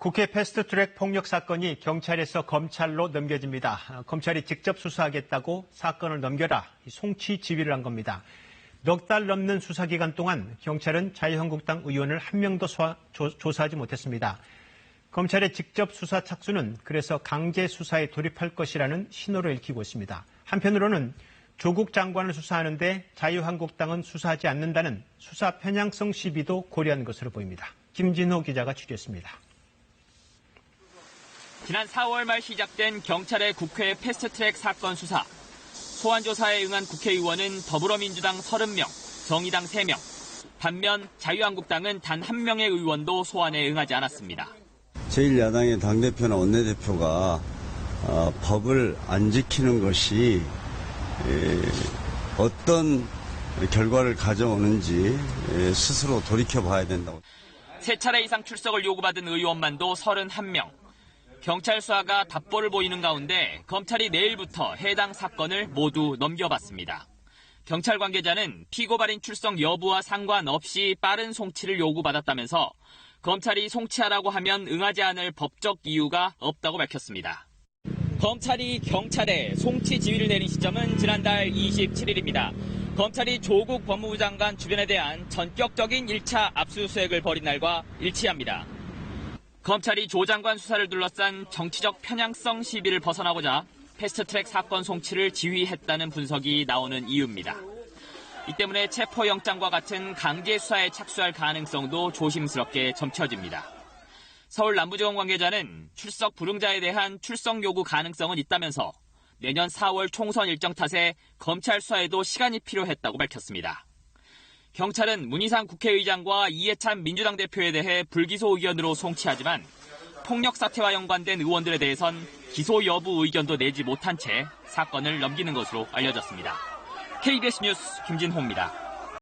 국회 패스트트랙 폭력 사건이 경찰에서 검찰로 넘겨집니다. 검찰이 직접 수사하겠다고 사건을 넘겨라 송치 지휘를 한 겁니다. 넉 달 넘는 수사 기간 동안 경찰은 자유한국당 의원을 한 명도 조사하지 못했습니다. 검찰의 직접 수사 착수는 그래서 강제 수사에 돌입할 것이라는 신호를 읽히고 있습니다. 한편으로는 조국 장관을 수사하는데 자유한국당은 수사하지 않는다는 수사 편향성 시비도 고려한 것으로 보입니다. 김진호 기자가 취재했습니다. 지난 4월 말 시작된 경찰의 국회 패스트트랙 사건 수사. 소환 조사에 응한 국회의원은 더불어민주당 30명, 정의당 3명. 반면 자유한국당은 단 1명의 의원도 소환에 응하지 않았습니다. 제1야당의 당대표나 원내대표가 법을 안 지키는 것이 어떤 결과를 가져오는지 스스로 돌이켜봐야 된다고. 3차례 이상 출석을 요구받은 의원만도 31명. 경찰 수사가 답보를 보이는 가운데 검찰이 내일부터 해당 사건을 모두 넘겨받습니다. 경찰 관계자는 피고발인 출석 여부와 상관없이 빠른 송치를 요구받았다면서 검찰이 송치하라고 하면 응하지 않을 법적 이유가 없다고 밝혔습니다. 검찰이 경찰에 송치 지휘를 내린 시점은 지난달 27일입니다. 검찰이 조국 법무부 장관 주변에 대한 전격적인 1차 압수수색을 벌인 날과 일치합니다. 검찰이 조 장관 수사를 둘러싼 정치적 편향성 시비를 벗어나고자 패스트트랙 사건 송치를 지휘했다는 분석이 나오는 이유입니다. 이 때문에 체포영장과 같은 강제 수사에 착수할 가능성도 조심스럽게 점쳐집니다. 서울 남부지검 관계자는 출석 불응자에 대한 출석 요구 가능성은 있다면서 내년 4월 총선 일정 탓에 검찰 수사에도 시간이 필요했다고 밝혔습니다. 경찰은 문희상 국회의장과 이해찬 민주당 대표에 대해 불기소 의견으로 송치하지만 폭력 사태와 연관된 의원들에 대해선 기소 여부 의견도 내지 못한 채 사건을 넘기는 것으로 알려졌습니다. KBS 뉴스 김진호입니다.